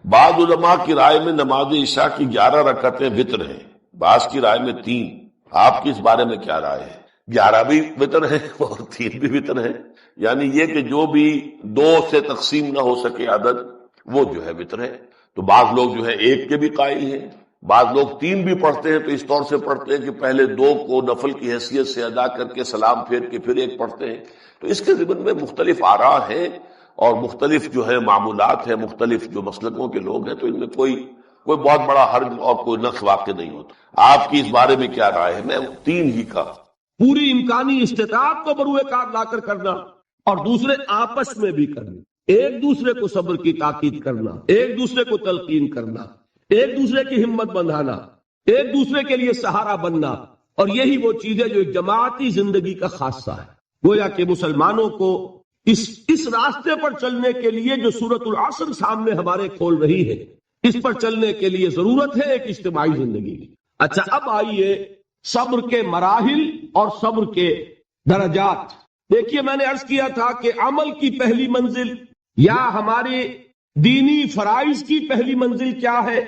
بعض علماء کی رائے میں نماز عشاء کی 11 رکعتیں وتر ہیں، بعض کی رائے میں 3۔ آپ کی اس بارے میں کیا رائے ہے؟ 11 بھی وتر ہیں اور 3 بھی وتر ہیں، یعنی یہ کہ جو بھی 2 سے تقسیم نہ ہو سکے عدد وہ جو ہے وتر ہے۔ تو بعض لوگ جو ہے 1 کے بھی قائل ہیں، بعض لوگ 3 بھی پڑھتے ہیں، تو اس طور سے پڑھتے ہیں کہ پہلے 2 کو نفل کی حیثیت سے ادا کر کے سلام پھیر کے پھر 1 پڑھتے ہیں۔ تو اس کے ضمن میں مختلف آراء ہیں اور مختلف جو ہے معمولات ہیں، مختلف جو مسلکوں کے لوگ ہیں، تو ان میں کوئی بہت بڑا حرج اور کوئی نقص واقع نہیں ہوتا۔ آپ کی اس بارے میں کیا رائے ہے؟ میں 3 ہی کا پوری امکانی استطاعت کو بروئے کار لا کر کرنا، اور دوسرے آپس میں بھی کرنا، ایک دوسرے کو صبر کی تاکید کرنا، ایک دوسرے کو تلقین کرنا، ایک دوسرے کی ہمت بندھانا، ایک دوسرے کے لیے سہارا بننا، اور یہی وہ چیز ہے جو ایک جماعتی زندگی کا خاصہ ہے۔ گویا کہ مسلمانوں کو اس راستے پر چلنے کے لیے جو سورۃ العصر سامنے ہمارے کھول رہی ہے، اس پر چلنے کے لیے ضرورت ہے ایک اجتماعی زندگی کی۔ اچھا، اب آئیے صبر کے مراحل اور صبر کے درجات۔ دیکھیے، میں نے عرض کیا تھا کہ عمل کی پہلی منزل یا ہمارے دینی فرائض کی پہلی منزل کیا ہے؟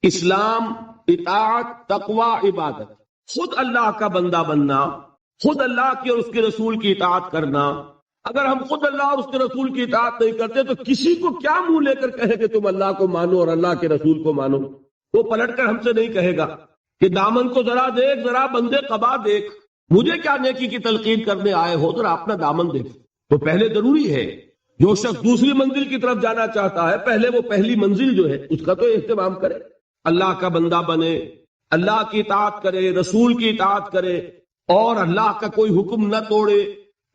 اسلام، اطاعت، تقوی، عبادت۔ خود اللہ کا بندہ بننا، خود اللہ کی اور اس کے رسول کی اطاعت کرنا۔ اگر ہم خود اللہ اور اس کے رسول کی اطاعت نہیں کرتے تو کسی کو کیا منہ لے کر کہے کہ تم اللہ کو مانو اور اللہ کے رسول کو مانو؟ وہ پلٹ کر ہم سے نہیں کہے گا کہ دامن کو ذرا دیکھ، ذرا بندے قبا دیکھ، مجھے کیا نیکی کی تلقین کرنے آئے ہو، ذرا اپنا دامن دیکھ۔ تو پہلے ضروری ہے جو شخص دوسری منزل کی طرف جانا چاہتا ہے، پہلے وہ پہلی منزل جو ہے اس کا تو اہتمام کرے، اللہ کا بندہ بنے، اللہ کی اطاعت کرے، رسول کی اطاعت کرے، اور اللہ کا کوئی حکم نہ توڑے،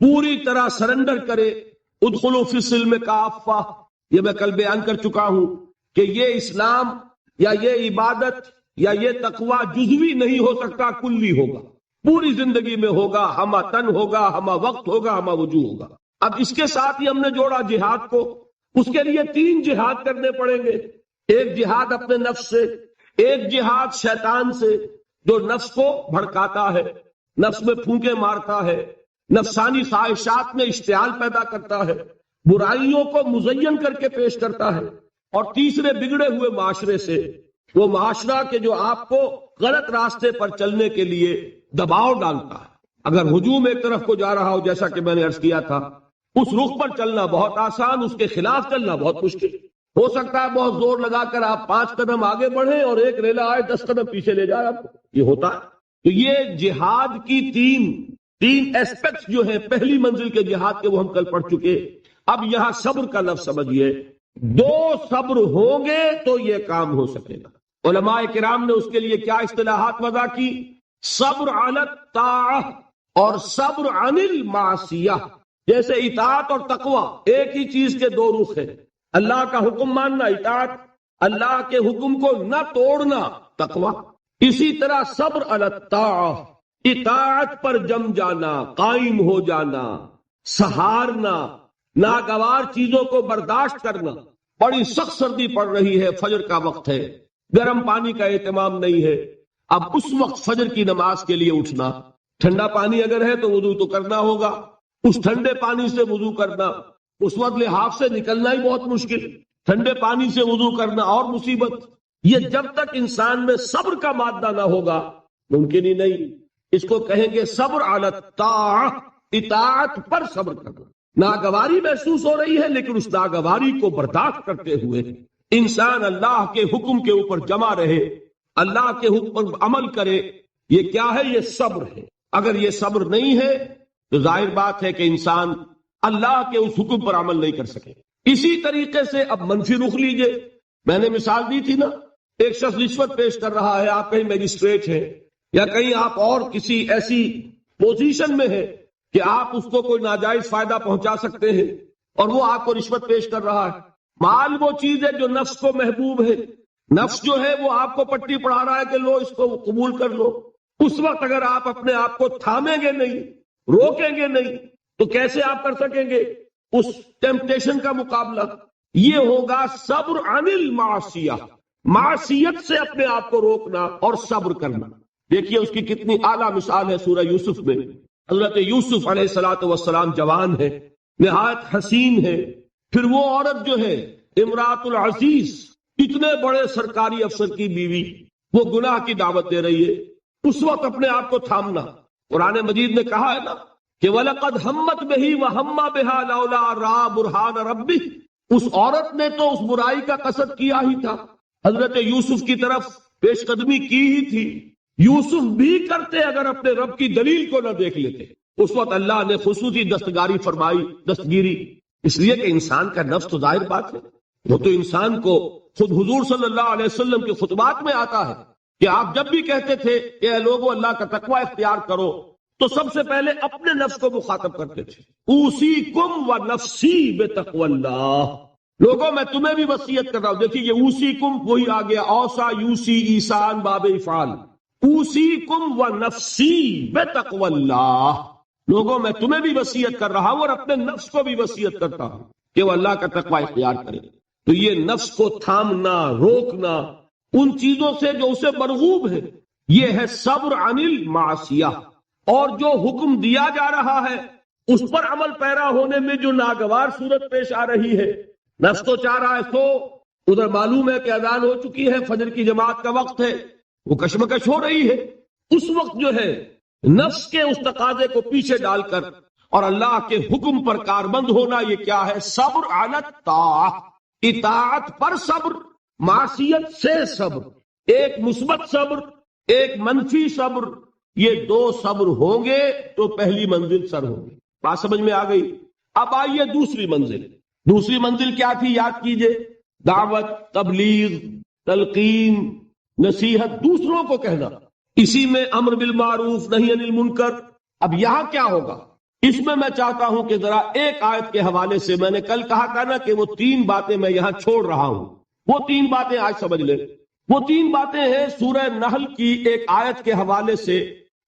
پوری طرح سرنڈر کرے۔ ادخلوا فی السلم کافہ، یہ میں کل بیان کر چکا ہوں کہ یہ اسلام یا یہ عبادت یا یہ تقوی جزوی نہیں ہو سکتا، کلی ہوگا، پوری زندگی میں ہوگا، ہمہ تن ہوگا، ہمہ وقت ہوگا، ہمہ وجوہ ہوگا۔ اب اس کے ساتھ ہی ہم نے جوڑا جہاد کو۔ اس کے لیے 3 جہاد کرنے پڑیں گے۔ ایک جہاد اپنے نفس سے، ایک جہاد شیطان سے جو نفس کو بھڑکاتا ہے، نفس میں پھونکے مارتا ہے، نفسانی خواہشات میں اشتعال پیدا کرتا ہے، برائیوں کو مزین کر کے پیش کرتا ہے، اور تیسرے بگڑے ہوئے معاشرے سے، وہ معاشرہ کے جو آپ کو غلط راستے پر چلنے کے لیے دباؤ ڈالتا ہے۔ اگر ہجوم ایک طرف کو جا رہا ہو، جیسا کہ میں نے عرض کیا تھا، اس رخ پر چلنا بہت آسان، اس کے خلاف چلنا بہت مشکل۔ ہو سکتا ہے بہت زور لگا کر آپ 5 قدم آگے بڑھیں اور ایک ریلا آئے 10 قدم پیچھے لے جائے آپ کو، یہ ہوتا ہے۔ تو یہ جہاد کی تین ایسپیکٹس جو ہیں پہلی منزل کے جہاد کے، وہ ہم کل پڑھ چکے۔ اب یہاں صبر کا لفظ سمجھیے، 2 صبر ہوں گے تو یہ کام ہو سکے گا۔ علماء کرام نے اس کے لیے کیا اصطلاحات وضع کی؟ صبر علی الطاعہ اور صبر عن المعصیہ۔ جیسے اطاعت اور تقوی ایک ہی چیز کے 2 رخ ہیں، اللہ کا حکم ماننا اطاعت، اللہ کے حکم کو نہ توڑنا تقوی۔ اسی طرح صبر علی الطاعہ، اطاعت پر جم جانا، قائم ہو جانا، سہارنا، ناگوار چیزوں کو برداشت کرنا۔ بڑی سخت سردی پڑ رہی ہے، فجر کا وقت ہے، گرم پانی کا اہتمام نہیں ہے، اب اس وقت فجر کی نماز کے لیے اٹھنا، ٹھنڈا پانی اگر ہے تو وضو تو کرنا ہوگا، اس ٹھنڈے پانی سے وضو کرنا، اس وقت لحاف سے نکلنا ہی بہت مشکل، ٹھنڈے پانی سے وضو کرنا اور مصیبت۔ یہ جب تک انسان میں صبر کا مادہ نہ ہوگا ممکن ہی نہیں۔ اس کو کہیں گے صبر علی الطاعہ، اطاعت پر صبر کرنا۔ ناگواری محسوس ہو رہی ہے، لیکن اس ناگواری کو برداشت کرتے ہوئے انسان اللہ کے حکم کے اوپر جمع رہے، اللہ کے حکم پر عمل کرے۔ یہ کیا ہے؟ یہ صبر ہے۔ اگر یہ صبر نہیں ہے تو ظاہر بات ہے کہ انسان اللہ کے اس حکم پر عمل نہیں کر سکے۔ اسی طریقے سے اب منفی رخ لیجئے، میں نے مثال دی تھی نا، ایک شخص رشوت پیش کر رہا ہے، آپ کہیں میجسٹریٹ ہیں یا کہیں آپ اور کسی ایسی پوزیشن میں ہیں کہ آپ اس کو کوئی ناجائز فائدہ پہنچا سکتے ہیں، اور وہ آپ کو رشوت پیش کر رہا ہے۔ مال وہ چیز ہے جو نفس کو محبوب ہے، نفس جو ہے وہ آپ کو پٹی پڑھا رہا ہے کہ لو اس کو قبول کر لو۔ اس وقت اگر آپ اپنے آپ کو تھامیں گے نہیں، روکیں گے نہیں، تو کیسے آپ کر سکیں گے اس ٹیمپٹیشن کا مقابلہ؟ یہ ہوگا صبر عن المعصیہ، معصیت سے اپنے آپ کو روکنا اور صبر کرنا۔ دیکھیے اس کی کتنی اعلیٰ مثال ہے سورہ یوسف میں۔ حضرت یوسف علیہ السلام جوان ہے، نہایت حسین ہے، پھر وہ عورت جو ہے امراۃ العزیز، اتنے بڑے سرکاری افسر کی بیوی وہ گناہ کی دعوت دے رہی ہے، اس وقت اپنے آپ کو تھامنا۔ قرآن مجید نے کہا ہے نا کہ وَلَقَدْ هَمَّتْ بِهِ وَهَمَّ بِهَا لَوْلَا رَأَىٰ بُرْهَانَ رَبِّهِ، اس عورت نے تو اس برائی کا قصد کیا ہی تھا، حضرت یوسف کی طرف پیش قدمی کی ہی تھی، یوسف بھی کرتے اگر اپنے رب کی دلیل کو نہ دیکھ لیتے۔ اس وقت اللہ نے خصوصی دستگاری فرمائی، دستگیری، اس لیے کہ انسان کا نفس تو ظاہر بات ہے، وہ تو انسان کو خود حضور صلی اللہ علیہ وسلم کے خطبات میں آتا ہے کہ آپ جب بھی کہتے تھے کہ اے لوگو اللہ کا تقوی اختیار کرو، تو سب سے پہلے اپنے نفس کو مخاطب کرتے تھے، اوصیکم و نفسی بتقوی اللہ، لوگوں میں تمہیں بھی وصیت کر رہا ہوں۔ دیکھیے یہ اوصیکم وہی آ گیا، اوصا یوسی ایسان باب افعال، اوصیکم و نفسی بتقوی اللہ، لوگوں میں تمہیں بھی وصیت کر رہا ہوں اور اپنے نفس کو بھی وصیت کرتا ہوں کہ وہ اللہ کا تقوی اختیار کرے۔ تو یہ نفس کو تھامنا، روکنا ان چیزوں سے جو اسے مرغوب ہے، یہ ہے صبر عن المعصیہ۔ اور جو حکم دیا جا رہا ہے اس پر عمل پیرا ہونے میں جو ناگوار صورت پیش آ رہی ہے، نفس تو چاہ رہا ہے سو، ادھر معلوم ہے کہ اذان ہو چکی ہے، فجر کی جماعت کا وقت ہے، وہ کشمکش ہو رہی ہے، اس وقت جو ہے نفس کے اس تقاضے کو پیچھے ڈال کر اور اللہ کے حکم پر کاربند ہونا، یہ کیا ہے؟ صبر علی الطاعہ، اطاعت پر صبر، معصیت سے صبر، ایک مثبت صبر، ایک منفی صبر، یہ دو صبر ہوں گے تو پہلی منزل سر ہوگی۔ بات سمجھ میں آ گئی؟ اب آئیے دوسری منزل۔ دوسری منزل کیا تھی؟ یاد کیجئے، دعوت، تبلیغ، تلقین، نصیحت، دوسروں کو کہنا، اسی میں امر بالمعروف نہی عن المنکر۔ اب یہاں کیا ہوگا؟ اس میں میں چاہتا ہوں کہ ذرا ایک آیت کے حوالے سے، میں نے کل کہا تھا نا کہ وہ 3 باتیں میں یہاں چھوڑ رہا ہوں، وہ 3 باتیں آج سمجھ لیں۔ وہ 3 باتیں ہیں سورہ نحل کی ایک آیت کے حوالے سے،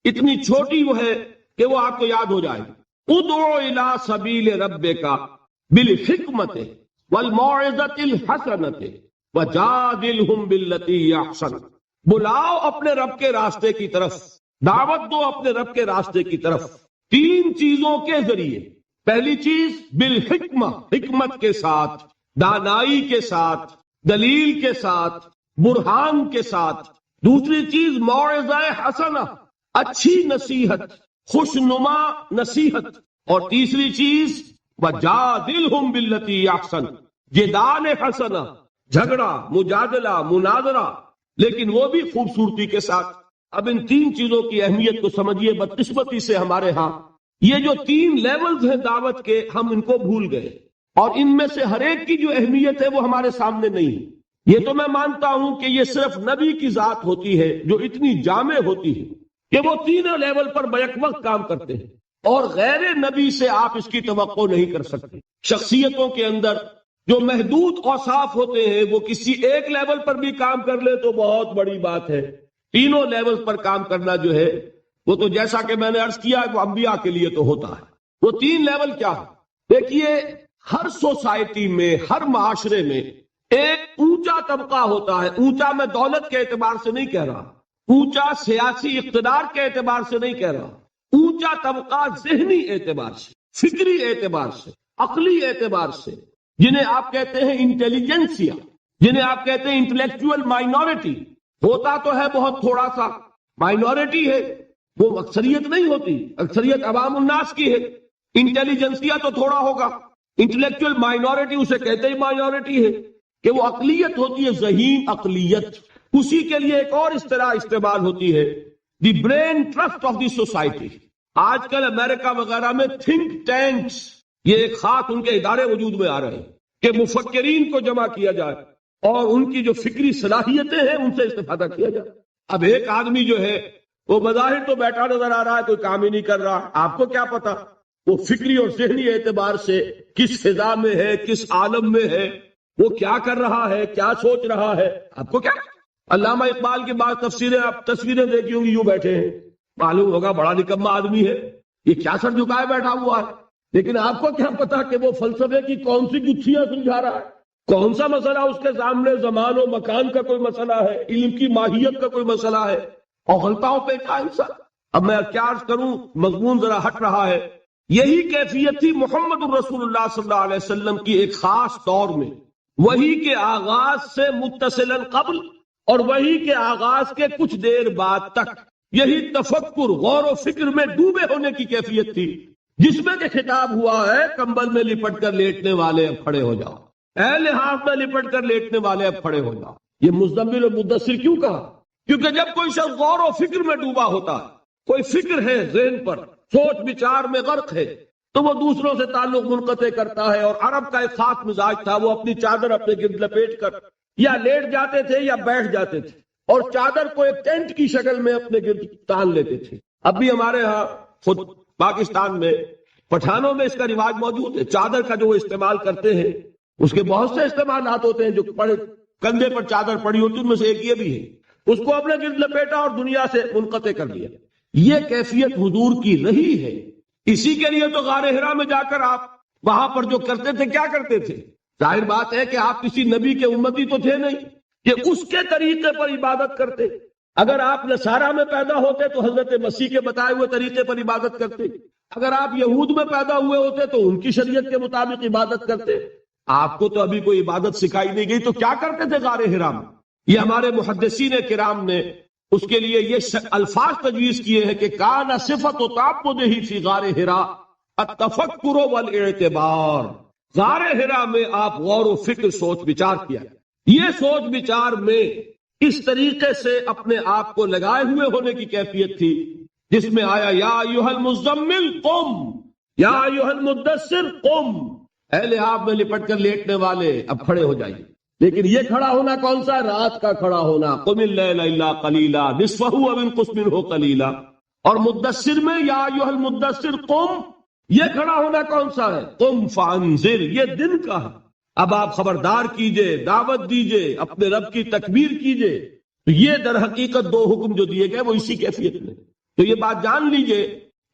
اتنی چھوٹی وہ ہے کہ وہ آپ کو یاد ہو جائے۔ ادعو الی سبیل ربک بالحکمت والموعظۃ الحسنۃ وجادلہم باللتی ہی احسن، بلاؤ اپنے رب کے راستے کی طرف، دعوت دو اپنے رب کے راستے کی طرف 3 چیزوں کے ذریعے۔ پہلی چیز بالحکمہ، حکمت کے ساتھ، دانائی کے ساتھ، دلیل کے ساتھ، برہان کے ساتھ۔ دوسری چیز موعظہ حسنہ، اچھی نصیحت، خوشنما نصیحت۔ اور تیسری چیز وجادلہم باللتی احسن، جدال حسنہ، جھگڑا، مجادلہ، مناظرہ، لیکن وہ بھی خوبصورتی کے ساتھ۔ اب ان 3 چیزوں کی اہمیت کو سمجھیے۔ بدقسمتی سے ہمارے ہاں یہ جو 3 لیولز ہیں دعوت کے، ہم ان کو بھول گئے، اور ان میں سے ہر ایک کی جو اہمیت ہے وہ ہمارے سامنے نہیں ہے۔ یہ تو میں مانتا ہوں کہ یہ صرف نبی کی ذات ہوتی ہے جو اتنی جامع ہوتی ہے کہ وہ 3 لیول پر بیک وقت کام کرتے ہیں، اور غیر نبی سے آپ اس کی توقع نہیں کر سکتے۔ شخصیتوں کے اندر جو محدود اوصاف ہوتے ہیں وہ کسی ایک لیول پر بھی کام کر لے تو بہت بڑی بات ہے، 3 لیول پر کام کرنا جو ہے وہ تو جیسا کہ میں نے عرض کیا وہ انبیاء کے لیے تو ہوتا ہے۔ وہ 3 لیول کیا ہے؟ دیکھیے، ہر سوسائٹی میں، ہر معاشرے میں ایک اونچا طبقہ ہوتا ہے۔ اونچا میں دولت کے اعتبار سے نہیں کہہ رہا، اونچا سیاسی اقتدار کے اعتبار سے نہیں کہہ رہا، اونچا طبقہ ذہنی اعتبار سے، فکری اعتبار سے، عقلی اعتبار سے، جنہیں آپ کہتے ہیں انٹیلیجنسیا، جنہیں آپ کہتے ہیں انٹلیکچوئل مائنورٹی۔ ہوتا تو ہے بہت تھوڑا سا، مائنورٹی ہے، وہ اکثریت نہیں ہوتی، اکثریت عوام الناس کی ہے۔ انٹیلیجنسیا تو تھوڑا ہوگا، انٹلیکچوئل مائنورٹی اسے کہتے ہی مائنورٹی ہے کہ وہ اقلیت ہوتی ہے، ذہین اقلیت۔ اسی کے لیے ایک اور اصطلاح استعمال ہوتی ہے، دی brain trust of the society. آج کل امریکہ وغیرہ میں تھنک ٹینکس، یہ ایک خاص ان کے ادارے وجود میں آ رہے ہیں کہ مفکرین کو جمع کیا جائے اور ان کی جو فکری صلاحیتیں ہیں ان سے استفادہ کیا جائے۔ اب ایک آدمی جو ہے وہ بظاہر تو بیٹھا نظر آ رہا ہے، کوئی کام ہی نہیں کر رہا، آپ کو کیا پتا وہ فکری اور ذہنی اعتبار سے کس فضا میں ہے، کس عالم میں ہے، وہ کیا کر رہا ہے، کیا سوچ رہا ہے، آپ کو کیا؟ علامہ اقبال کی بعض تفسیریں آپ تصویریں دیکھی ہوں گی، یوں بیٹھے ہیں، معلوم ہوگا بڑا نکما آدمی ہے، یہ کیا سر جھکائے بیٹھا ہوا ہے، لیکن آپ کو کیا پتا کہ وہ فلسفے کی کون سی گتھیاں سلجھا رہا ہے، کون سا مسئلہ اس کے سامنے زمان و مکان کا کوئی مسئلہ ہے، علم کی ماہیت کا کوئی مسئلہ ہے، اور غلطاؤں پہ کیا انسان۔ اب میں کیا عرض کروں، مضمون ذرا ہٹ رہا ہے۔ یہی کیفیت تھی محمد الرسول اللہ صلی اللہ علیہ وسلم کی ایک خاص دور میں، وحی کے آغاز سے متصلاً قبل اور وحی کے آغاز کے کچھ دیر بعد تک یہی تفکر، غور و فکر میں ڈوبے ہونے کی کیفیت تھی، جس میں کہ خطاب ہوا ہے کمبل میں لپٹ کر لیٹنے والے اب کھڑے ہو جاؤ، اے لحاف میں لپٹ کر لیٹنے والے اب کھڑے ہو جاؤ۔ یہ مزمل و مدثر کیوں کہا؟ کیونکہ جب کوئی شخص غور و فکر میں ڈوبا ہوتا ہے، کوئی فکر ہے ذہن پر، سوچ بچار میں غرق ہے، تو وہ دوسروں سے تعلق منقطع کرتا ہے۔ اور عرب کا ایک خاص مزاج تھا، وہ اپنی چادر اپنے گرد لپیٹ کر یا لیٹ جاتے تھے یا بیٹھ جاتے تھے، اور چادر کو ایک ٹینٹ کی شکل میں اپنے گرد تان لیتے تھے۔ اب بھی ہمارے ہاں خود پاکستان میں پٹھانوں میں اس کا رواج موجود ہے، چادر کا جو وہ استعمال کرتے ہیں، اس کے بہت سے استعمالات ہوتے ہیں، جو کندھے پر چادر پڑی ہوتی ہے، ان میں سے ایک یہ بھی ہے، اس کو اپنے گرد لپیٹا اور دنیا سے منقطع کر دیا۔ یہ کیفیت حضور کی رہی ہے، اسی کے لیے تو غار حرا میں جا کر آپ وہاں پر جو کرتے تھے، کیا کرتے تھے؟ ظاہر بات ہے کہ آپ کسی نبی کے امتی تو تھے نہیں کہ اس کے طریقے پر عبادت کرتے۔ اگر آپ نصارہ میں پیدا ہوتے تو حضرت مسیح کے بتائے ہوئے طریقے پر عبادت کرتے، اگر آپ یہود میں پیدا ہوئے ہوتے تو ان کی شریعت کے مطابق عبادت کرتے۔ آپ کو تو ابھی کوئی عبادت سکھائی نہیں گئی، تو کیا کرتے تھے غار حرا میں؟ یہ ہمارے محدثین کرام نے اس کے لیے یہ الفاظ تجویز کیے ہیں کہ کان صفت و تعبدہ فی غار حرا التفکر والاعتبار۔ غار حرا میں آپ غور و فکر، سوچ بچار کیا، یہ سوچ بچار میں اس طریقے سے اپنے آپ کو لگائے ہوئے ہونے کی کیفیت تھی، جس میں آیا یا ایھا المزمل قم، یا ایھا المدثر قم، اے لحاف میں لپٹ کر لیٹنے والے اب کھڑے ہو جائیے۔ لیکن یہ کھڑا ہونا کون سا؟ رات کا کھڑا ہونا، قم اللیل الا قلیلا نصفہ او انقص منہ قلیلا۔ اور مدثر میں یا ایھا المدثر قم، یہ کھڑا ہونا کون سا ہے؟ قم فانذر، یہ دن کا ہے۔ اب آپ خبردار کیجئے، دعوت دیجئے، اپنے رب کی تکبیر کیجئے۔ تو یہ در حقیقت دو حکم جو دیے گئے وہ اسی کیفیت میں۔ تو یہ بات جان لیجئے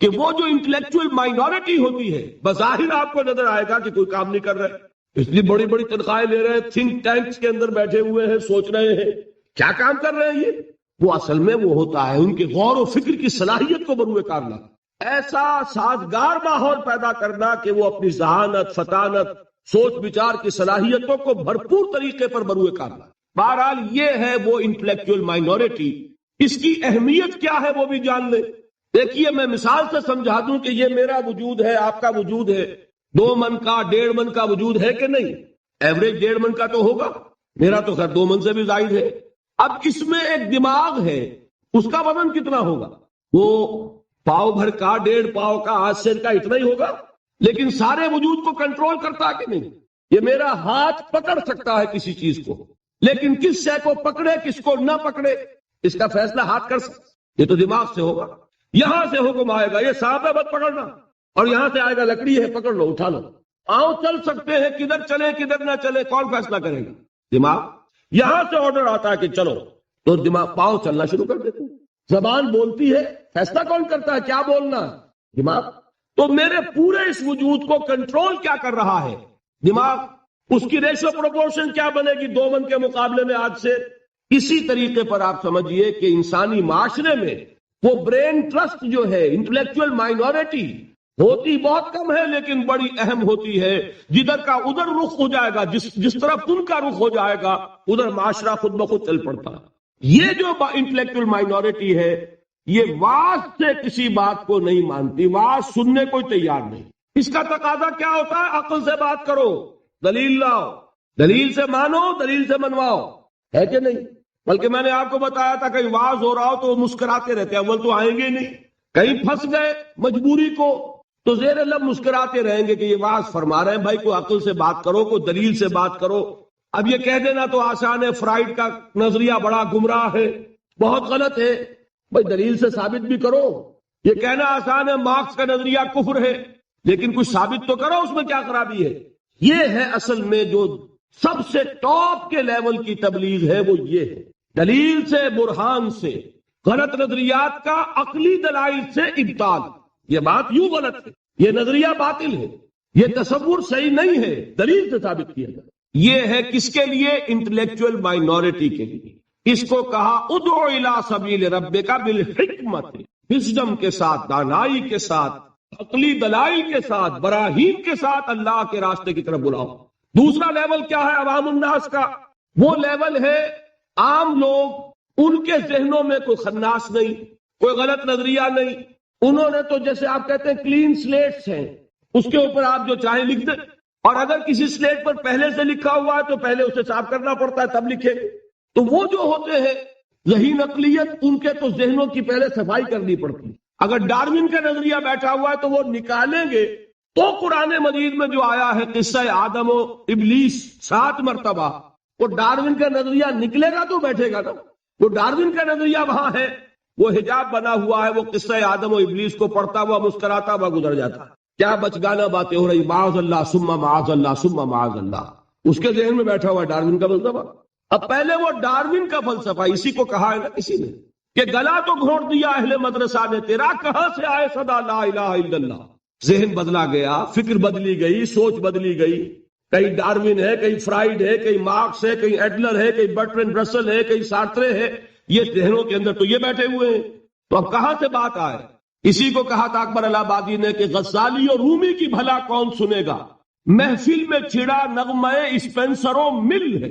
کہ وہ جو انٹلیکچوئل مائنورٹی ہوتی ہے، بظاہر آپ کو نظر آئے گا کہ کوئی کام نہیں کر رہے، اس لیے بڑی بڑی تنخواہیں لے رہے ہیں، تھنک ٹینکس کے اندر بیٹھے ہوئے ہیں، سوچ رہے ہیں کیا کام کر رہے ہیں یہ، وہ اصل میں وہ ہوتا ہے ان کے غور و فکر کی صلاحیت کو بروئے کار لانا، ایسا سازگار ماحول پیدا کرنا کہ وہ اپنی ذہانت، فطانت، سوچ بچار کی صلاحیتوں کو بھرپور طریقے پر بروئے کار لانا۔ بہرحال یہ ہے وہ انٹلیکچوئل مائنورٹی، اس کی اہمیت کیا ہے وہ بھی جان لیں۔ دیکھیے میں مثال سے سمجھا دوں کہ یہ میرا وجود ہے، آپ کا وجود ہے، 2 من کا 1.5 من کا وجود ہے کہ نہیں؟ ایوریج 1.5 من کا تو ہوگا، میرا تو خیر 2 من سے بھی زائد ہے۔ اب اس میں ایک دماغ ہے، اس کا وزن کتنا ہوگا؟ وہ پاؤ بھر کا، 1.5 پاؤ کا، آدھ سیر کا، اتنا ہی ہوگا، لیکن سارے وجود کو کنٹرول کرتا ہے کہ نہیں؟ یہ میرا ہاتھ پکڑ سکتا ہے کسی چیز کو، لیکن کس شے کو پکڑے کس کو نہ پکڑے اس کا فیصلہ ہاتھ کر سکتا، یہ تو دماغ سے ہوگا۔ یہاں سے حکم آئے گا یہ سانپ ہے مت پکڑنا، اور یہاں سے آئے گا لکڑی ہے پکڑ لو، اٹھا لو۔ آؤ چل سکتے ہیں، کدھر چلے کدھر نہ چلے کون فیصلہ کرے گا؟ دماغ۔ یہاں سے آرڈر آتا ہے کہ چلو، تو دماغ، پاؤں چلنا شروع کر دیتے ہیں۔ زبان بولتی ہے، فیصلہ کون کرتا ہے کیا بولنا؟ دماغ۔ تو میرے پورے اس وجود کو کنٹرول کیا کر رہا ہے؟ دماغ۔ اس کی ریشو پروپورشن کیا بنے گی 2 من کے مقابلے میں آج سے؟ اسی طریقے پر آپ سمجھیے کہ انسانی معاشرے میں وہ برین ٹرسٹ جو ہے، انٹلیکچوئل مائنورٹی ہوتی بہت کم ہے لیکن بڑی اہم ہوتی ہے۔ جدھر کا ادھر رخ ہو جائے گا، جس طرف ان کا رخ ہو جائے گا ادھر معاشرہ خود بخود چل پڑتا ہے۔ یہ جو انٹلیکچوئل مائنورٹی ہے یہ واز سے کسی بات کو نہیں مانتی، واز سننے کو تیار نہیں۔ اس کا تقاضا کیا ہوتا ہے؟ عقل سے بات کرو، دلیل لاؤ، دلیل سے مانو، دلیل سے منواؤ، ہے کہ نہیں؟ بلکہ میں نے آپ کو بتایا تھا کہیں واز ہو رہا ہو تو وہ مسکراتے رہتے ہیں، اول تو آئیں گے نہیں، کہیں پھنس گئے مجبوری کو تو زیر لب مسکراتے رہیں گے کہ یہ واز فرما رہے ہیں، بھائی کوئی عقل سے بات کرو، کوئی دلیل سے بات کرو۔ اب یہ کہہ دینا تو آسان ہے، فرائیڈ کا نظریہ بڑا گمراہ ہے، بہت غلط ہے، بھائی دلیل سے ثابت بھی کرو۔ یہ کہنا آسان ہے، مارکس کا نظریہ کفر ہے، لیکن کچھ ثابت تو کرو، اس میں کیا خرابی ہے؟ یہ ہے اصل میں جو سب سے ٹاپ کے لیول کی تبلیغ ہے، وہ یہ ہے، دلیل سے، برہان سے، غلط نظریات کا عقلی دلائل سے ابطال۔ یہ بات یوں غلط ہے، یہ نظریہ باطل ہے، یہ تصور صحیح نہیں ہے، دلیل سے ثابت کیا جائے۔ یہ ہے کس کے لیے؟ انٹلیکچوئل مائنورٹی کے لیے۔ اس کو کہا ادعو الی سبیل ربک بالحکمت، وزڈم کے ساتھ، دانائی کے ساتھ، عقلی دلائل کے ساتھ، براہین کے ساتھ اللہ کے راستے کی طرف بلاؤ۔ دوسرا لیول کیا ہے عوام الناس کا؟ وہ لیول ہے عام لوگ، ان کے ذہنوں میں کوئی خناس نہیں، کوئی غلط نظریہ نہیں، انہوں نے تو جیسے آپ کہتے ہیں کلین سلیٹس ہیں، اس کے اوپر آپ جو چاہیں لکھ دیں، اور اگر کسی سلیٹ پر پہلے سے لکھا ہوا ہے تو پہلے اسے صاف کرنا پڑتا ہے تب لکھے۔ تو وہ جو ہوتے ہیں ذہین اقلیت، ان کے تو ذہنوں کی پہلے صفائی کرنی پڑتی ہے۔ اگر ڈارون کا نظریہ بیٹھا ہوا ہے تو وہ نکالیں گے تو قرآن مجید میں جو آیا ہے قصہ آدم و ابلیس 7 مرتبہ، وہ ڈارون کا نظریہ نکلے گا تو بیٹھے گا نا۔ وہ ڈارون کا نظریہ وہاں ہے، وہ حجاب بنا ہوا ہے، وہ قصہ آدم و ابلیس کو پڑھتا ہوا مسکراتا ہوا گزر جاتا۔ کیا بچگانا باتیں ہو رہی، معاذ اللہ ثم معاذ اللہ ثم معاذ اللہ، اس کے ذہن میں بیٹھا ہوا ڈارون کا فلسفہ۔ اب پہلے وہ ڈارون کا فلسفہ، اسی کو کہا ہے نا کسی نے کہ گلا تو گھونٹ دیا اہل مدرسہ نے تیرا، کہاں سے آئے صدا لا الہ الا اللہ۔ ذہن بدلا گیا، فکر بدلی گئی، سوچ بدلی گئی، کہیں ڈارون ہے، کہیں فرائیڈ ہے، کہیں مارکس ہے، کہیں ایڈلر ہے، کہیں برٹرینڈ رسل ہے، کہیں سارترے ہے، یہ ذہنوں کے اندر تو یہ بیٹھے ہوئے ہیں۔ تو اب کہاں سے بات آئے؟ اسی کو کہا تھا اکبر الہ آبادی نے کہ غزالی اور رومی کی بھلا کون سنے گا، محفل میں چھڑا نغمہ اسپینسر و مل ہے۔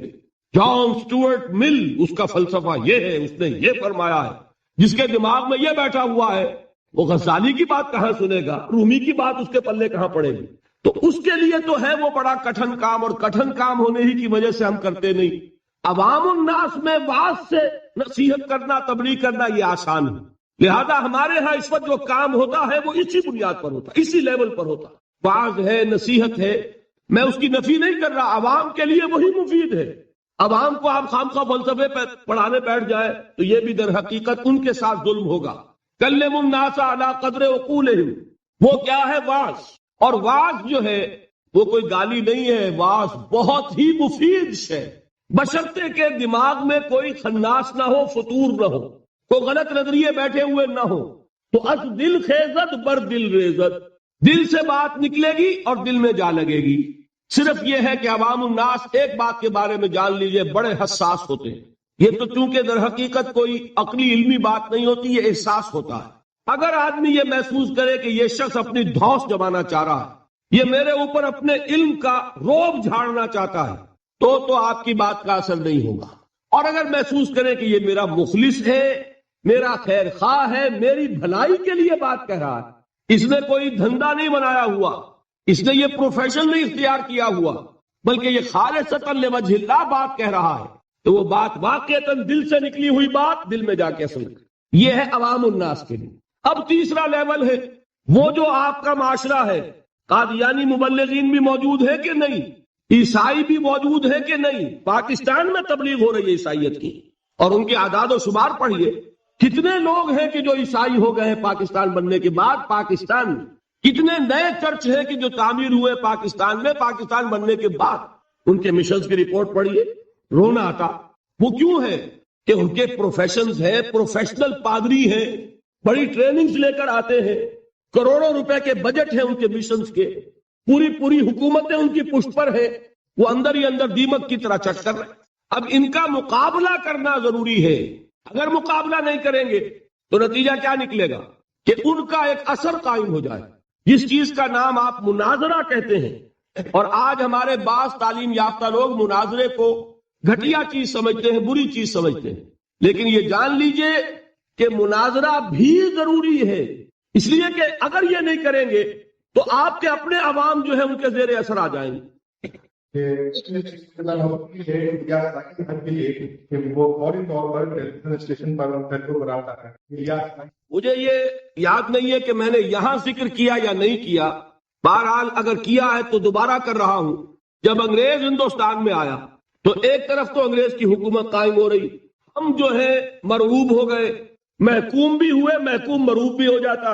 جان سٹورٹ مل، اس کا فلسفہ یہ ہے، اس نے یہ فرمایا ہے، جس کے دماغ میں یہ بیٹھا ہوا ہے وہ غزالی کی بات کہاں سنے گا، رومی کی بات اس کے پلے کہاں پڑے گی؟ تو اس کے لیے تو ہے وہ بڑا کٹھن کام، اور کٹھن کام ہونے ہی کی وجہ سے ہم کرتے نہیں۔ عوام الناس میں واعظ سے نصیحت کرنا، تبلیغ کرنا یہ آسان ہے، لہذا ہمارے ہاں اس وقت جو کام ہوتا ہے وہ اسی بنیاد پر ہوتا ہے، اسی لیول پر ہوتا ہے۔ واعظ ہے، نصیحت ہے، میں اس کی نفی نہیں کر رہا، عوام کے لیے وہی مفید ہے۔ عوام کو آپ خامخواہ فلسفے پہ پڑھانے بیٹھ جائے تو یہ بھی در حقیقت ان کے ساتھ ظلم ہوگا۔ کلم الناس علی قدر عقولہم، وہ کیا ہے؟ واعظ۔ اور واعظ جو ہے وہ کوئی گالی نہیں ہے، واعظ بہت ہی مفید ہے، بشرطے کے دماغ میں کوئی خناس نہ ہو، فطور نہ ہو، کوئی غلط نظریے بیٹھے ہوئے نہ ہو۔ تو از دل خیزت بر دل ریزت، دل سے بات نکلے گی اور دل میں جا لگے گی۔ صرف یہ ہے کہ عوام الناس ایک بات کے بارے میں جان لیجئے، بڑے حساس ہوتے ہیں۔ یہ تو چونکہ در حقیقت کوئی عقلی علمی بات نہیں ہوتی، یہ احساس ہوتا ہے۔ اگر آدمی یہ محسوس کرے کہ یہ شخص اپنی دھوس جمانا چاہ رہا ہے، یہ میرے اوپر اپنے علم کا روب جھاڑنا چاہتا ہے، تو آپ کی بات کا اثر نہیں ہوگا۔ اور اگر محسوس کرے کہ یہ میرا مخلص ہے، میرا خیر خواہ ہے، میری بھلائی کے لیے بات کہہ رہا ہے، اس نے کوئی دھندا نہیں بنایا ہوا، اس نے یہ پروفیشن نہیں اختیار کیا ہوا، بلکہ یہ خالصتاً لوجہ اللہ بات کہہ رہا ہے، تو وہ بات واقعتاً دل سے نکلی ہوئی بات دل میں جا کے اثر کرے۔ یہ ہے عوام الناس کے لیے۔ اب تیسرا لیول ہے وہ جو آپ کا معاشرہ ہے، قادیانی مبلغین بھی موجود ہے کہ نہیں، عیسائی بھی موجود ہے کہ نہیں۔ پاکستان میں تبلیغ ہو رہی ہے عیسائیت کی، اور ان کے اعداد و شمار پڑھیے، کتنے لوگ ہیں کہ جو عیسائی ہو گئے ہیں پاکستان بننے کے بعد۔ پاکستان میں کتنے نئے چرچ ہیں کہ جو تعمیر ہوئے پاکستان میں پاکستان بننے کے بعد۔ ان کے مشنز کی رپورٹ پڑھیے، رونا آتا۔ وہ کیوں ہے کہ ان کے پروفیشنز ہیں، پروفیشنل پادری ہیں، بڑی ٹریننگز لے کر آتے ہیں، کروڑوں روپے کے بجٹ ہیں ان کے مشنز کے، پوری حکومتیں ان کی پشت پر ہے، وہ اندر ہی اندر دیمک کی طرح چٹ کر رہے ہیں۔ اب ان کا مقابلہ کرنا ضروری ہے۔ اگر مقابلہ نہیں کریں گے تو نتیجہ کیا نکلے گا کہ ان کا ایک اثر قائم ہو جائے، جس چیز کا نام آپ مناظرہ کہتے ہیں۔ اور آج ہمارے بعض تعلیم یافتہ لوگ مناظرے کو گھٹیا چیز سمجھتے ہیں، بری چیز سمجھتے ہیں، لیکن یہ جان لیجئے کہ مناظرہ بھی ضروری ہے، اس لیے کہ اگر یہ نہیں کریں گے تو آپ کے اپنے عوام جو ہے ان کے زیر اثر آ جائیں گے۔ مجھے یہ یاد نہیں ہے کہ میں نے یہاں ذکر کیا یا نہیں کیا، بہرحال اگر کیا ہے تو دوبارہ کر رہا ہوں۔ جب انگریز ہندوستان میں آیا تو ایک طرف تو انگریز کی حکومت قائم ہو رہی، ہم جو ہے مرعوب ہو گئے، محکوم بھی ہوئے، محکوم مرعوب بھی ہو جاتا۔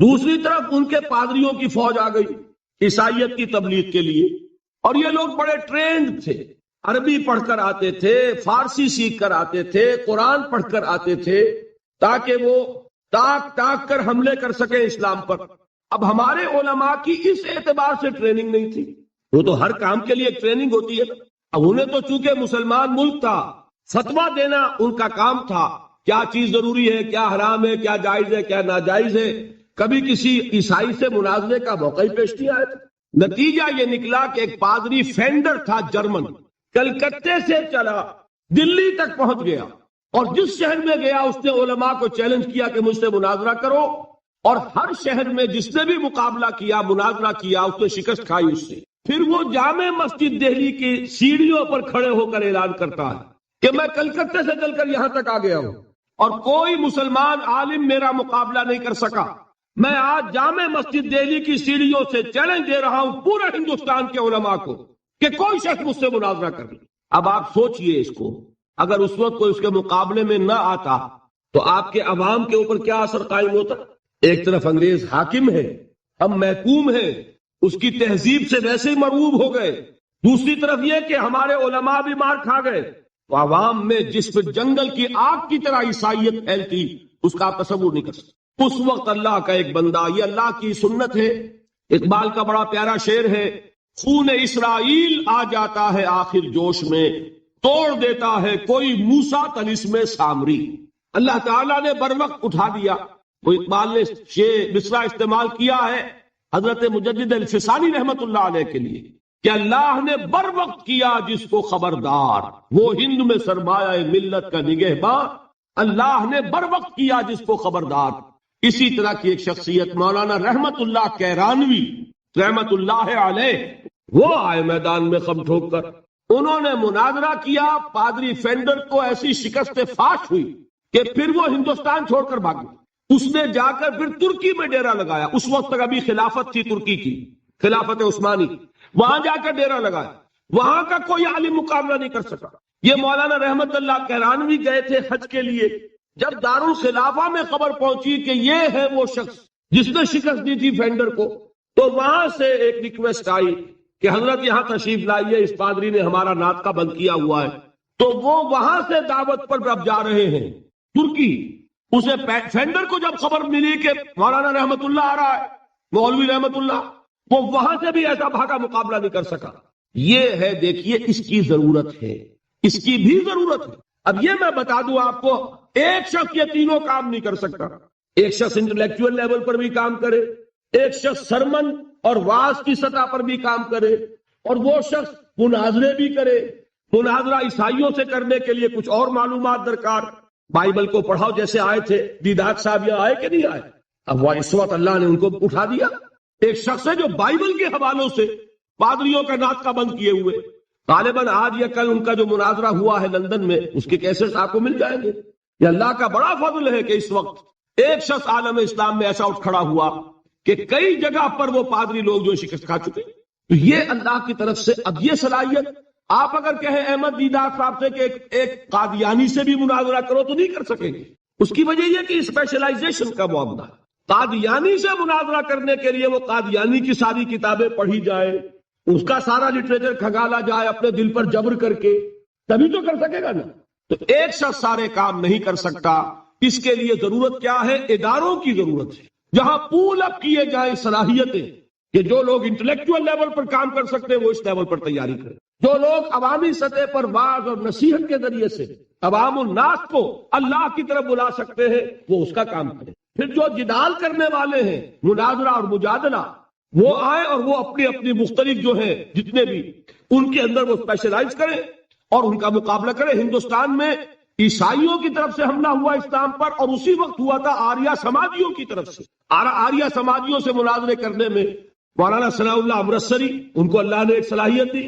دوسری طرف ان کے پادریوں کی فوج آ گئی عیسائیت کی تبلیغ کے لیے، اور یہ لوگ بڑے ٹرینڈ تھے، عربی پڑھ کر آتے تھے، فارسی سیکھ کر آتے تھے، قرآن پڑھ کر آتے تھے، تاکہ وہ ٹاک کر حملے کر سکیں اسلام پر۔ اب ہمارے علماء کی اس اعتبار سے ٹریننگ نہیں تھی، وہ تو ہر کام کے لیے ایک ٹریننگ ہوتی ہے۔ اب انہیں تو چونکہ مسلمان ملک تھا، فتویٰ دینا ان کا کام تھا، کیا چیز ضروری ہے، کیا حرام ہے، کیا جائز ہے، کیا ناجائز ہے۔ کبھی کسی عیسائی سے مناظرے کا موقع ہی پیش نہیں آیا تھا۔ نتیجہ یہ نکلا کہ ایک پادری فینڈر تھا جرمن، کلکتے سے چلا دلی تک پہنچ گیا، اور جس شہر میں گیا اس نے علماء کو چیلنج کیا کہ مجھ سے مناظرہ کرو، اور ہر شہر میں جس نے بھی مقابلہ کیا، مناظرہ کیا، اس نے شکست کھائی اس سے۔ پھر وہ جامع مسجد دہلی کی سیڑھیوں پر کھڑے ہو کر اعلان کرتا ہے کہ میں کلکتے سے چل کر یہاں تک آ گیا ہوں اور کوئی مسلمان عالم میرا مقابلہ نہیں کر سکا۔ میں آج جامع مسجد دہلی کی سیڑھیوں سے چیلنج دے رہا ہوں پورے ہندوستان کے علماء کو کہ کوئی شخص مجھ سے مناظرہ کر لے۔ اب آپ سوچئے اس کو، اگر اس وقت کوئی اس کے مقابلے میں نہ آتا تو آپ کے عوام کے اوپر کیا اثر قائم ہوتا؟ ایک طرف انگریز حاکم ہے، ہم محکوم ہیں، اس کی تہذیب سے ویسے ہی مرعوب ہو گئے، دوسری طرف یہ کہ ہمارے علماء بھی مار کھا گئے، تو عوام میں جس پر جنگل کی آگ کی طرح عیسائیت پھیلتی، اس کا آپ تصور نہیں کر سکتے۔ اس وقت اللہ کا ایک بندہ، یہ اللہ کی سنت ہے، اقبال کا بڑا پیارا شعر ہے، خون اسرائیل آ جاتا ہے آخر جوش میں، توڑ دیتا ہے کوئی موسیٰ طلسم سامری۔ اللہ تعالیٰ نے بر وقت اٹھا دیا۔ وہ اقبال نے مصرع استعمال کیا ہے حضرت مجدد الفسانی رحمت اللہ علیہ کے لیے کہ اللہ نے بر وقت کیا جس کو خبردار، وہ ہند میں سرمایہ ملت کا نگہباں، اللہ نے بر وقت کیا جس کو خبردار۔ اسی طرح کی ایک شخصیت مولانا رحمت اللہ کیرانوی رحمت اللہ علیہ، وہ آئے میدان میں خم ٹھوک کر، انہوں نے مناظرہ کیا، پادری فینڈر کو ایسی شکست فاش ہوئی کہ پھر وہ ہندوستان چھوڑ کر بھاگ گئے۔ اس نے جا کر پھر ترکی میں ڈیرا لگایا، اس وقت تک ابھی خلافت تھی ترکی کی، خلافت عثمانی، وہاں جا کر ڈیرا لگایا، وہاں کا کوئی عالم مقابلہ نہیں کر سکا۔ یہ مولانا رحمت اللہ کیرانوی گئے تھے حج کے لیے، جب دارالخلافہ میں خبر پہنچی کہ یہ ہے وہ شخص جس نے شکست دی تھی فینڈر کو، تو وہاں سے ایک ریکویسٹ آئی کہ حضرت یہاں تشریف لائیے، اس پادری نے ہمارا ناطقہ بند کیا ہوا ہے۔ تو وہ وہاں سے دعوت پر اب جا رہے ہیں ترکی۔ اسے فینڈر کو جب خبر ملی کہ مولانا رحمت اللہ آ رہا ہے، مولوی رحمت اللہ، وہ وہاں سے بھی ایسا بھاگا، مقابلہ نہیں کر سکا۔ یہ ہے، دیکھیے اس کی ضرورت ہے، اس کی بھی ضرورت ہے۔ اب یہ میں بتا دوں آپ کو، ایک شخص یہ تینوں کام نہیں کر سکتا۔ ایک شخص انٹلیکچوئل لیول پر بھی کام کرے، ایک شخص سرمن اور واعظ کی سطح پر بھی کام کرے، اور وہ شخص مناظرے بھی کرے۔ مناظرہ عیسائیوں سے کرنے کے لیے کچھ اور معلومات درکار۔ بائبل کو پڑھاؤ، جیسے آئے تھے دیدات صاحب، یہاں آئے کہ نہیں آئے؟ اب وہ اس وقت اللہ نے ان کو اٹھا دیا۔ ایک شخص ہے جو بائبل کے حوالوں سے پادریوں کا ناطقہ بند کیے ہوئے، غالباً آج یا کل ان کا جو مناظرہ ہوا ہے لندن میں، اس کے کیسٹس آپ کو مل جائیں گے۔ یہ اللہ کا بڑا فضل ہے کہ اس وقت ایک شخص عالم اسلام میں ایسا اٹھ کھڑا ہوا کہ کئی جگہ پر وہ پادری لوگ جو شکست کھا چکے۔ تو یہ اللہ کی طرف سے اب یہ صلاحیت، آپ اگر کہیں احمد دیدات صاحب سے کہ ایک قادیانی سے بھی مناظرہ کرو تو نہیں کر سکیں گے۔ اس کی وجہ یہ کہ اسپیشلائزیشن کا معاملہ ہے۔ قادیانی سے مناظرہ کرنے کے لیے وہ قادیانی کی ساری کتابیں پڑھی جائے، اس کا سارا لٹریچر کھنگالا جائے اپنے دل پر جبر کر کے، تبھی تو کر سکے گا نا۔ تو ایک شخص سارے کام نہیں کر سکتا۔ اس کے لیے ضرورت کیا ہے؟ اداروں کی ضرورت ہے، جہاں پول اپ کیے جائیں صلاحیتیں، کہ جو لوگ انٹلیکچوئل لیول پر کام کر سکتے ہیں وہ اس لیول پر تیاری کریں، جو لوگ عوامی سطح پر واعظ اور نصیحت کے ذریعے سے عوام الناس کو اللہ کی طرف بلا سکتے ہیں وہ اس کا کام کریں۔ پھر جو جدال کرنے والے ہیں، مناظرہ اور مجادلہ، وہ آئے اور وہ اپنی اپنی مختلف جو ہیں جتنے بھی ان کے اندر وہ اسپیشلائز کریں اور ان کا مقابلہ کریں۔ ہندوستان میں عیسائیوں کی طرف سے حملہ ہوا اسلام پر، اور اسی وقت ہوا تھا آریہ سماجیوں کی طرف سے۔ آریہ سماجیوں سے مناظرے کرنے میں مولانا ثناء اللہ امرتسری، ان کو اللہ نے ایک صلاحیت دی،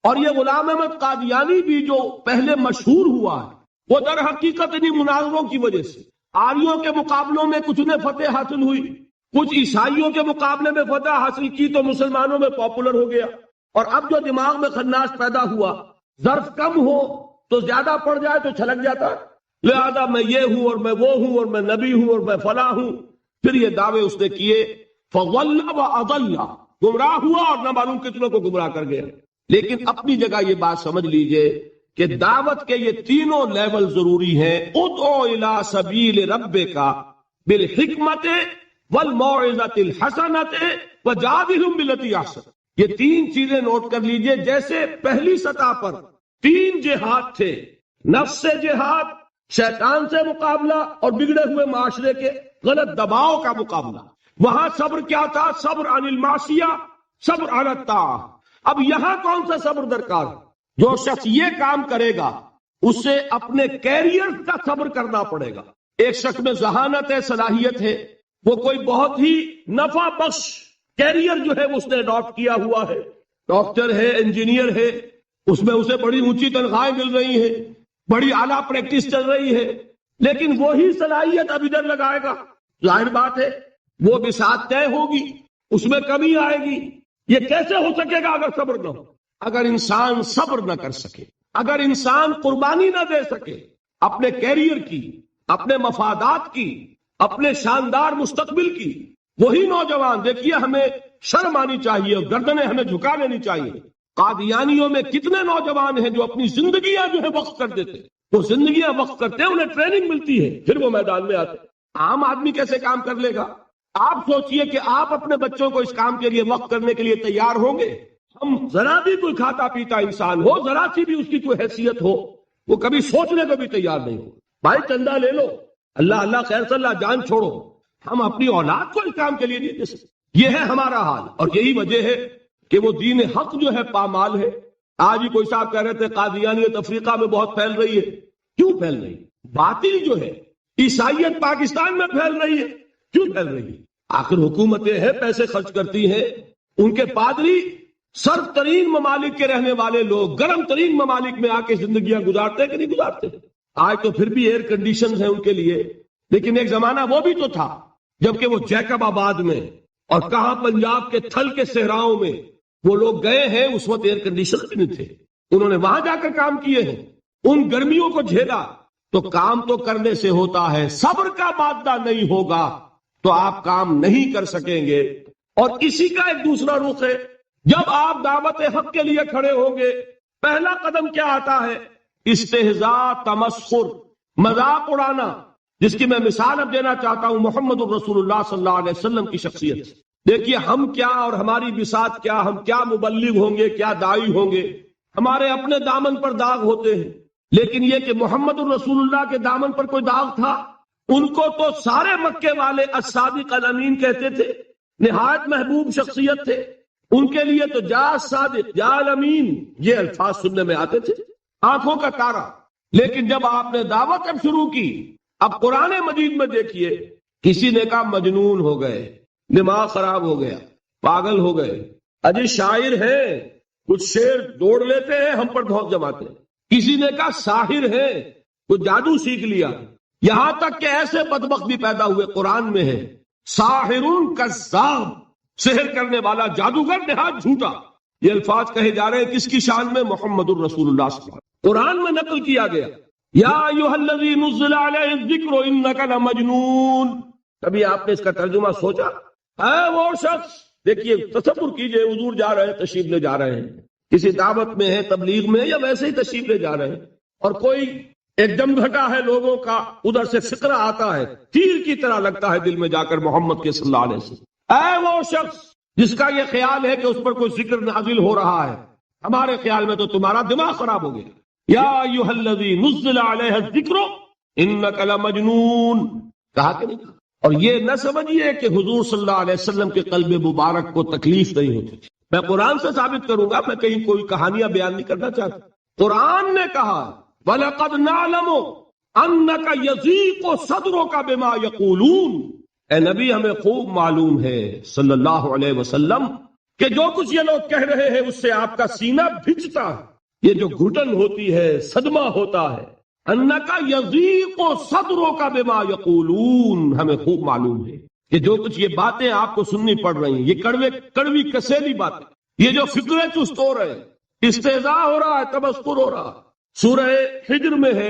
اور یہ غلام احمد قادیانی بھی جو پہلے مشہور ہوا ہے، وہ در حقیقت انہیں مناظروں کی وجہ سے، آریوں کے مقابلوں میں کچھ نے فتح حاصل ہوئی، کچھ عیسائیوں کے مقابلے میں فتح حاصل کی تو مسلمانوں میں پاپولر ہو گیا، اور اب جو دماغ میں خناس پیدا ہوا، ظرف کم ہو تو زیادہ پڑ جائے تو چھلک جاتا، لہذا میں یہ ہوں اور میں وہ ہوں اور میں نبی ہوں اور میں فلاں ہوں۔ پھر یہ دعوے اس نے کیے، فضل و اضل، گمراہ ہوا اور نہ معلوم کتنوں کو گمراہ کر گیا۔ لیکن اپنی جگہ یہ بات سمجھ لیجئے کہ دعوت کے یہ تینوں لیول ضروری ہیں۔ ادعو الی سبیل ربک بالحکمت والموعظۃ الحسنۃ وجادلھم بالتی احسن۔ یہ تین چیزیں نوٹ کر لیجئے۔ جیسے پہلی سطح پر تین جہاد تھے، نفس سے جہاد، شیطان سے مقابلہ، اور بگڑے ہوئے معاشرے کے غلط دباؤ کا مقابلہ۔ وہاں صبر کیا تھا؟ صبر عن المعصیہ صبر علی الطاعہ۔ اب یہاں کون سا صبر درکار؟ جو شخص یہ کام کرے گا اسے اپنے کیریئر کا صبر کرنا پڑے گا۔ ایک شخص میں ذہانت ہے، صلاحیت ہے، وہ کوئی بہت ہی نفع بخش کیریئر جو ہے اس نے اڈاپٹ کیا ہوا ہے، ڈاکٹر ہے، انجینئر ہے، اس میں اسے بڑی اونچی تنخواہیں مل رہی ہیں، بڑی اعلیٰ پریکٹس چل رہی ہے، لیکن وہی صلاحیت اب ادھر لگائے گا، ظاہر بات ہے وہ بساط طے ہوگی، اس میں کمی آئے گی۔ یہ کیسے ہو سکے گا اگر صبر نہ ہو؟ اگر انسان صبر نہ کر سکے، اگر انسان قربانی نہ دے سکے اپنے کیریئر کی، اپنے مفادات کی، اپنے شاندار مستقبل کی، وہی نوجوان دیکھیے، ہمیں شرم آنی چاہیے اور گردنیں ہمیں جھکا لینی چاہیے۔ قادیانیوں میں کتنے نوجوان ہیں جو اپنی زندگیاں جو ہے وقف کر دیتے، وہ زندگیاں وقف کرتے ہیں، انہیں ٹریننگ ملتی ہے، پھر وہ میدان میں آتے۔ عام آدمی کیسے کام کر لے گا؟ آپ سوچئے کہ آپ اپنے بچوں کو اس کام کے لیے وقف کرنے کے لیے تیار ہوں گے؟ ہم ذرا بھی کوئی کھاتا پیتا انسان ہو، ذرا سی بھی اس کی کوئی حیثیت ہو، وہ کبھی سوچنے کو بھی تیار نہیں ہو۔ بھائی چندہ لے لو، اللہ اللہ خیر صلی اللہ، جان چھوڑو، ہم اپنی اولاد کو اس کام کے لیے نہیں دے سکتے۔ یہ ہے ہمارا حال، اور یہی وجہ ہے کہ وہ دین حق جو ہے پامال ہے۔ آج ہی کوئی صاحب کہہ رہے تھے قادیانیت افریقہ میں بہت پھیل رہی ہے۔ کیوں پھیل رہی ہے؟ باطل جو ہے عیسائیت پاکستان میں پھیل رہی ہے، کیوں پھیل رہی ہے؟ آخر حکومتیں ہیں، پیسے خرچ کرتی ہیں، ان کے پادری سرد ترین ممالک کے رہنے والے لوگ گرم ترین ممالک میں آ کے زندگیاں گزارتے ہیں کہ نہیں گزارتے؟ آج تو پھر بھی ایئر کنڈیشنز ہیں ان کے لیے، لیکن ایک زمانہ وہ بھی تو تھا جبکہ وہ جیکب آباد میں اور کہاں پنجاب کے تھل کے صحراؤں میں وہ لوگ گئے ہیں، اس وقت ایئر کنڈیشن بھی نہیں تھے، انہوں نے وہاں جا کر کام کیے ہیں، ان گرمیوں کو جھیلا۔ تو کام تو کرنے سے ہوتا ہے، صبر کا مادہ نہیں ہوگا تو آپ کام نہیں کر سکیں گے۔ اور اسی کا ایک دوسرا رخ ہے، جب آپ دعوت حق کے لیے کھڑے ہوں گے، پہلا قدم کیا آتا ہے؟ استہزاء، تمسخر، مذاق اڑانا، جس کی میں مثال اب دینا چاہتا ہوں محمد الرسول اللہ صلی اللہ علیہ وسلم کی شخصیت۔ دیکھیے ہم کیا اور ہماری بساط کیا، ہم کیا مبلغ ہوں گے، کیا داعی ہوں گے، ہمارے اپنے دامن پر داغ ہوتے ہیں، لیکن یہ کہ محمد الرسول اللہ کے دامن پر کوئی داغ تھا؟ ان کو تو سارے مکے والے الصادق الامین کہتے تھے، نہایت محبوب شخصیت تھے، ان کے لیے تو جا صادق، جا الامین، یہ الفاظ سننے میں آتے تھے، آنکھوں کا تارا۔ لیکن جب آپ نے دعوت اب شروع کی، اب قرآن مجید میں دیکھیے، کسی نے کہا مجنون ہو گئے، دماغ خراب ہو گیا، پاگل ہو گئے، اجی شاعر ہیں، کچھ شعر دوڑ لیتے ہیں، ہم پر بہت جماتے ہیں۔ کسی نے کہا ساحر ہے، کچھ جادو سیکھ لیا، یہاں تک کہ ایسے بدبخت بھی پیدا ہوئے، قرآن میں ہے ساحر کذاب، سحر کرنے والا جادوگر نہایت جھوٹا۔ یہ الفاظ کہے جا رہے ہیں کس کی شان میں؟ محمد الرسول اللہ صلی اللہ علیہ وسلم، قرآن میں نقل کیا گیا، یا ایھا الذی نزل علیہ الذکر انک لمجنون۔ کبھی آپ نے اس کا ترجمہ سوچا؟ ہے وہ شخص، دیکھیے تصور کیجئے، حضور جا رہے ہیں، تشریف لے جا رہے ہیں، کسی دعوت میں ہے، تبلیغ میں، یا ویسے ہی تشریف لے جا رہے ہیں، اور کوئی ایک دم گھٹا ہے لوگوں کا، ادھر سے فقرہ آتا ہے، تیر کی طرح لگتا ہے دل میں جا کر محمد کے صلی اللہ علیہ وسلم۔ اے وہ شخص جس کا یہ خیال ہے کہ اس پر کوئی ذکر نازل ہو رہا ہے، ہمارے خیال میں تو تمہارا دماغ خراب ہو گیا۔ یا ایھا الذی نزل علیہ الذکر انک لمجنون، کہا کہ نہیں کہا؟ اور یہ نہ سمجھیے کہ حضور صلی اللہ علیہ وسلم کے قلب مبارک کو تکلیف نہیں ہوتی تھی۔ میں قرآن سے ثابت کروں گا، میں کہیں کوئی کہانیاں بیان نہیں کرنا چاہتا۔ قرآن نے کہا وَلَقَدْ نَعْلَمُ أَنَّكَ يَضِيقُ صَدْرُكَ بِمَا يَقُولُونَ، اے نبی ہمیں خوب معلوم ہے صلی اللہ علیہ وسلم کہ جو کچھ یہ لوگ کہہ رہے ہیں اس سے آپ کا سینہ بھجتا ہے، یہ جو گھٹن ہوتی ہے، صدمہ ہوتا ہے۔ أَنَّكَ يَضِيقُ صَدْرُكَ بِمَا يَقُولُونَ، ہمیں خوب معلوم ہے کہ جو کچھ یہ باتیں آپ کو سننی پڑ رہی ہیں، یہ کڑوی کسیلی باتیں، یہ جو فکرے چست ہو رہے ہیں، استہزاء ہو رہا ہے، تمسخر ہو رہا ہے۔ سورہ حجر میں ہے،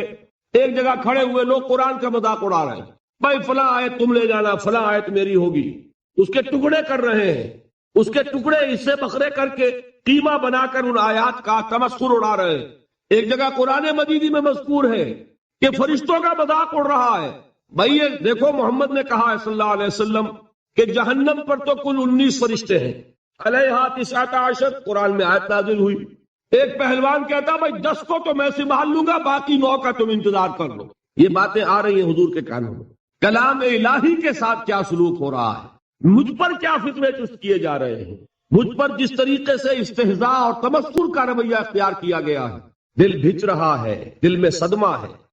ایک جگہ کھڑے ہوئے لوگ قرآن کا مذاق اڑا رہے ہیں، بھائی فلاں آیت تم لے جانا، فلاں آیت میری ہوگی، اس کے ٹکڑے کر رہے ہیں، اس کے ٹکڑے حصے بکھرے کر کے قیمہ بنا کر ان آیات کا تمسخر اڑا رہے ہیں۔ ایک جگہ قرآن مجیدی میں مذکور ہے کہ فرشتوں کا مذاق اڑ رہا ہے۔ بھائی یہ دیکھو محمد نے کہا ہے صلی اللہ علیہ وسلم کہ جہنم پر تو کل 19 فرشتے ہیں، علیہا 19 قرآن میں آیت نازل ہوئی۔ ایک پہلوان کہتا بھائی 10 کو تو میں سنبھال لوں گا، باقی 9 کا تم انتظار کر لو۔ یہ باتیں آ رہی ہیں حضور کے کانوں میں، کلام الہی کے ساتھ کیا سلوک ہو رہا ہے، مجھ پر کیا فتوے چست کیے جا رہے ہیں۔ مجھ پر جس طریقے سے استہزاء اور تمسخر کا رویہ اختیار کیا گیا ہے، دل بھچ رہا ہے، دل میں صدمہ ہے۔